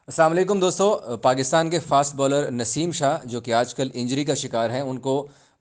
अस्सलाम वालेकुम दोस्तों। पाकिस्तान के फास्ट बॉलर नसीम शाह जो कि आजकल इंजरी का शिकार हैं, उनको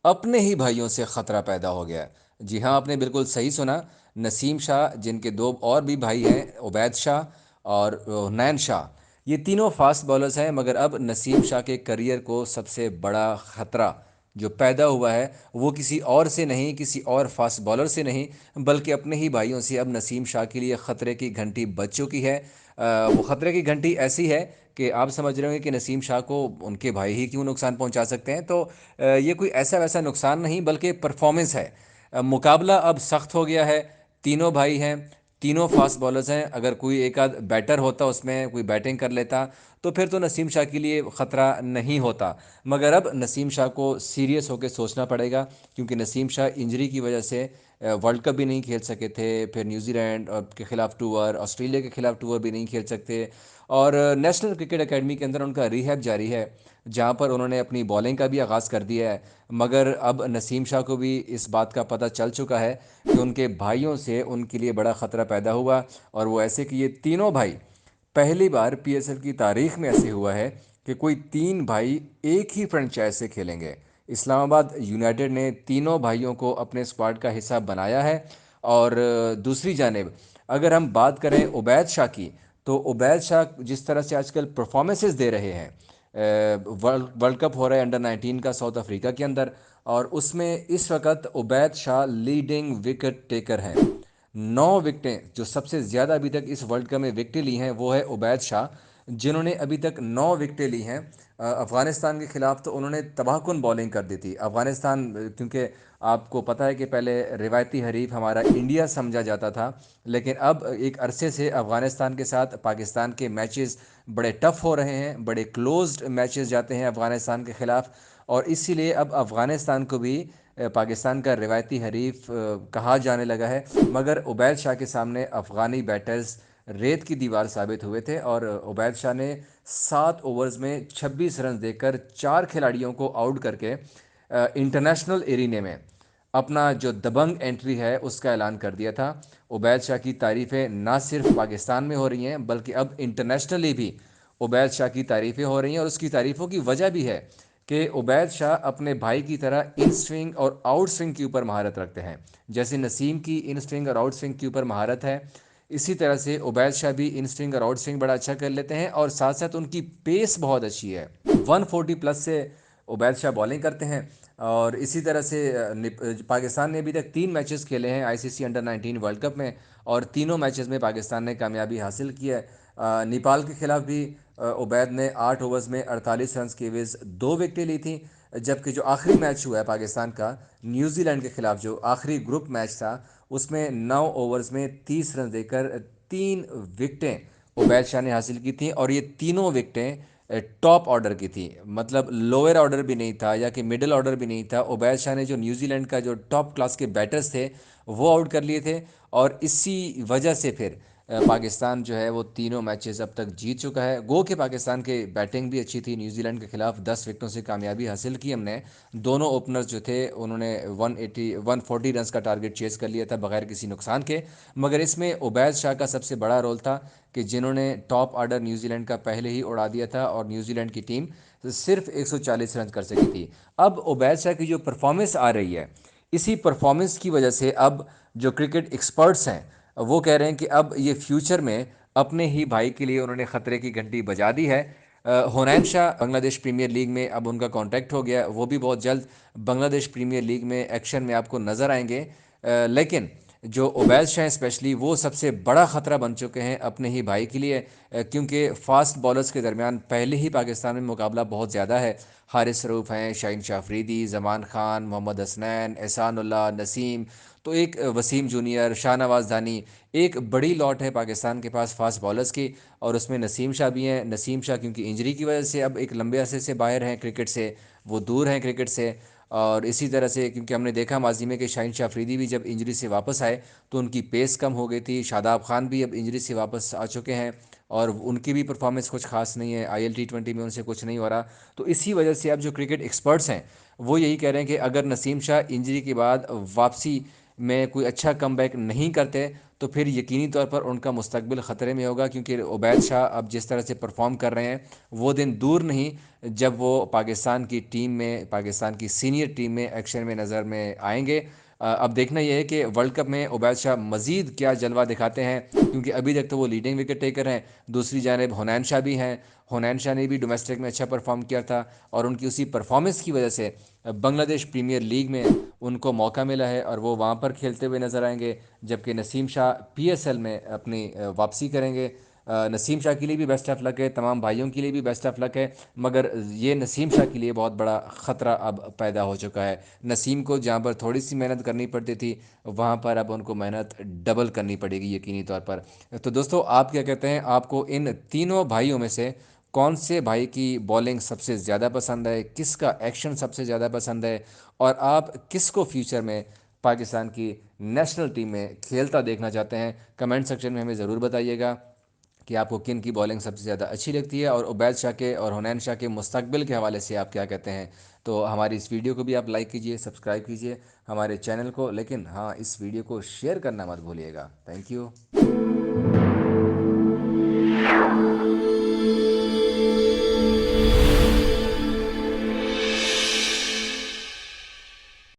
अपने ही भाइयों से ख़तरा पैदा हो गया है। जी हाँ, आपने बिल्कुल सही सुना। नसीम शाह, जिनके दो और भी भाई हैं, उबैद शाह और हुनैन शाह, ये तीनों फास्ट बॉलर्स हैं। मगर अब नसीम शाह के करियर को सबसे बड़ा ख़तरा जो पैदा हुआ है वो किसी और से नहीं, किसी और फास्ट बॉलर से नहीं, बल्कि अपने ही भाइयों से अब नसीम शाह के लिए ख़तरे की घंटी बज चुकी है। वो ख़तरे की घंटी ऐसी है कि आप समझ रहे होंगे कि नसीम शाह को उनके भाई ही क्यों नुकसान पहुंचा सकते हैं। तो ये कोई ऐसा वैसा नुकसान नहीं, बल्कि परफॉर्मेंस है। मुकाबला अब सख्त हो गया है। तीनों भाई हैं, तीनों फास्ट बॉलर्स हैं। अगर कोई एक आध बैटर होता, उसमें कोई बैटिंग कर लेता, तो फिर तो नसीम शाह के लिए ख़तरा नहीं होता। मगर अब नसीम शाह को सीरियस होकर सोचना पड़ेगा, क्योंकि नसीम शाह इंजरी की वजह से वर्ल्ड कप भी नहीं खेल सके थे। फिर न्यूजीलैंड के ख़िलाफ़ टूर, ऑस्ट्रेलिया के ख़िलाफ़ टूर भी नहीं खेल सकते। और नेशनल क्रिकेट एकेडमी के अंदर उनका रिहैब जारी है, जहां पर उन्होंने अपनी बॉलिंग का भी आगाज़ कर दिया है। मगर अब नसीम शाह को भी इस बात का पता चल चुका है कि उनके भाइयों से उनके लिए बड़ा ख़तरा पैदा हुआ। और वो ऐसे कि ये तीनों भाई, पहली बार पीएसएल की तारीख में ऐसे हुआ है कि कोई तीन भाई एक ही फ्रेंचाइज से खेलेंगे। इस्लामाबाद यूनाइटेड ने तीनों भाइयों को अपने स्क्वाड का हिस्सा बनाया है। और दूसरी जानिब अगर हम बात करें उबैद शाह की, तो उबैद शाह जिस तरह से आजकल परफॉर्मेंसेस दे रहे हैं, वर्ल्ड वर्ल्ड कप हो रहा है अंडर 19 का साउथ अफ्रीका के अंदर, और उसमें इस वक्त Ubaid Shah leading wicket taker हैं। 9 विकेटें, जो सबसे ज़्यादा अभी तक इस वर्ल्ड कप में विकेटें ली हैं, वो है उबैद शाह, जिन्होंने अभी तक 9 विकेटें ली हैं। अफ़गानिस्तान के ख़िलाफ़ तो उन्होंने तबाहकुन बॉलिंग कर दी थी। अफ़गानिस्तान, क्योंकि आपको पता है कि पहले रिवायती हरीफ हमारा इंडिया समझा जाता था, लेकिन अब एक अरसे से अफ़गानिस्तान के साथ पाकिस्तान के मैचेस बड़े टफ़ हो रहे हैं, बड़े क्लोज्ड मैचेस जाते हैं अफ़गानिस्तान के ख़िलाफ़। और इसीलिए अब अफ़गानिस्तान को भी पाकिस्तान का रिवायती हरीफ कहा जाने लगा है। मगर उबैद शाह के सामने अफ़गानी बैटर्स रेत की दीवार साबित हुए थे, और उबैद शाह ने 7 ओवर्स में 26 रन देकर 4 खिलाड़ियों को आउट करके इंटरनेशनल एरिने में अपना जो दबंग एंट्री है उसका ऐलान कर दिया था। उबैद शाह की तारीफ़ें ना सिर्फ पाकिस्तान में हो रही हैं, बल्कि अब इंटरनेशनली भी उबैद शाह की तारीफ़ें हो रही हैं। और उसकी तारीफ़ों की वजह भी है कि उबैद शाह अपने भाई की तरह इन स्विंग और आउट स्विंग के ऊपर महारत रखते हैं। जैसे नसीम की इन स्विंग और आउट स्विंग के ऊपर महारत है, इसी तरह से उबैद शाह भी इन स्विंग और आउट स्विंग बड़ा अच्छा कर लेते हैं। और साथ साथ उनकी पेस बहुत अच्छी है। 140 प्लस से उबैद शाह बॉलिंग करते हैं। और इसी तरह से पाकिस्तान ने अभी तक 3 मैचेस खेले हैं आईसीसी अंडर 19 वर्ल्ड कप में, और तीनों मैचेस में पाकिस्तान ने कामयाबी हासिल की है। नेपाल के खिलाफ भी उबैद ने 8 ओवर्स में 48 रन की एवज 2 विकेटें ली थी। जबकि जो आखिरी मैच हुआ है पाकिस्तान का न्यूजीलैंड के खिलाफ, जो आखिरी ग्रुप मैच था, उसमें 9 ओवर्स में 30 रन देकर 3 विकेटें उबैद शाह ने हासिल की थी। और ये तीनों विकेटें टॉप ऑर्डर की थी, मतलब लोअर ऑर्डर भी नहीं था या कि मिडिल ऑर्डर भी नहीं था। उबैद शाह ने जो न्यूजीलैंड का जो टॉप क्लास के बैटर्स थे वो आउट कर लिए थे। और इसी वजह से फिर पाकिस्तान जो है वो तीनों मैचेस अब तक जीत चुका है। गो कि पाकिस्तान की बैटिंग भी अच्छी थी, न्यूजीलैंड के खिलाफ 10 विकेटों से कामयाबी हासिल की हमने। दोनों ओपनर्स जो थे उन्होंने 140 रन का टारगेट चेस कर लिया था बगैर किसी नुकसान के। मगर इसमें उबैद शाह का सबसे बड़ा रोल था कि जिन्होंने टॉप ऑर्डर न्यूजीलैंड का पहले ही उड़ा दिया था, और न्यूजीलैंड की टीम सिर्फ 140 रन कर सकी थी। अब उबैद शाह की जो परफॉर्मेंस आ रही है, इसी परफॉर्मेंस की वजह से अब जो क्रिकेट एक्सपर्ट्स हैं वो कह रहे हैं कि अब ये फ्यूचर में अपने ही भाई के लिए उन्होंने ख़तरे की घंटी बजा दी है। हुनैन शाह बांग्लादेश प्रीमियर लीग में अब उनका कॉन्ट्रैक्ट हो गया, वो भी बहुत जल्द बांग्लादेश प्रीमियर लीग में एक्शन में आपको नज़र आएंगे। लेकिन जो उबैद शाह स्पेशली, वो सबसे बड़ा ख़तरा बन चुके हैं अपने ही भाई के लिए, क्योंकि फ़ास्ट बॉलर्स के दरमियान पहले ही पाकिस्तान में मुकाबला बहुत ज़्यादा है। हारिस रऊफ़ हैं, शाहीन शाह अफरीदी, ज़मान खान, मोहम्मद हसनैन, एहसानुल्लाह, नसीम, तो एक वसीम जूनियर, शाहनवाज दानी, एक बड़ी लॉट है पाकिस्तान के पास फास्ट बॉलर्स की। और उसमें नसीम शाह भी हैं। नसीम शाह क्योंकि इंजरी की वजह से अब एक लंबे अरसे से बाहर हैं क्रिकेट से, वो दूर हैं क्रिकेट से। और इसी तरह से क्योंकि हमने देखा माजी में कि शाहीन शाह अफरीदी भी जब इंजरी से वापस आए तो उनकी पेस कम हो गई थी। शादाब खान भी अब इंजरी से वापस आ चुके हैं, और उनकी भी परफॉर्मेंस कुछ खास नहीं है, आईएल टी20 में उनसे कुछ नहीं हो रहा। तो इसी वजह से अब जो क्रिकेट एक्सपर्ट्स हैं वो यही कह रहे हैं कि अगर नसीम शाह इंजरी के बाद वापसी में कोई अच्छा कमबैक नहीं करते, तो फिर यकीनी तौर पर उनका मुस्तकबिल ख़तरे में होगा, क्योंकि उबैद शाह अब जिस तरह से परफॉर्म कर रहे हैं वो दिन दूर नहीं जब वो पाकिस्तान की टीम में, पाकिस्तान की सीनियर टीम में एक्शन में नज़र में आएंगे। अब देखना यह है कि वर्ल्ड कप में उबैद शाह मज़ीद क्या जलवा दिखाते हैं, क्योंकि अभी तक तो वो लीडिंग विकेट टेकर हैं। दूसरी जानब हुनैन शाह भी हैं। हुनैन शाह ने भी डोमेस्टिक में अच्छा परफॉर्म किया था और उनकी उसी परफॉर्मेंस की वजह से बांग्लादेश प्रीमियर लीग में उनको मौका मिला है और वो वहाँ पर खेलते हुए नज़र आएंगे, जबकि नसीम शाह पीएसएल में अपनी वापसी करेंगे। नसीम शाह के लिए भी बेस्ट ऑफ लक है, तमाम भाइयों के लिए भी बेस्ट ऑफ लक है, मगर ये नसीम शाह के लिए बहुत बड़ा ख़तरा अब पैदा हो चुका है। नसीम को जहाँ पर थोड़ी सी मेहनत करनी पड़ती थी, वहाँ पर अब उनको मेहनत डबल करनी पड़ेगी यकीनी तौर पर। तो दोस्तों, आप क्या कहते हैं, आपको इन तीनों भाइयों में से कौन से भाई की बॉलिंग सबसे ज़्यादा पसंद है, किसका एक्शन सबसे ज़्यादा पसंद है, और आप किसको फ्यूचर में पाकिस्तान की नेशनल टीम में खेलता देखना चाहते हैं? कमेंट सेक्शन में हमें ज़रूर बताइएगा कि आपको किन की बॉलिंग सबसे ज़्यादा अच्छी लगती है, और उबैद शाह के और हुनैन शाह के मुस्तकबिल के हवाले से आप क्या कहते हैं। तो हमारी इस वीडियो को भी आप लाइक कीजिए, सब्सक्राइब कीजिए हमारे चैनल को, लेकिन हाँ, इस वीडियो को शेयर करना मत भूलिएगा। Thank you.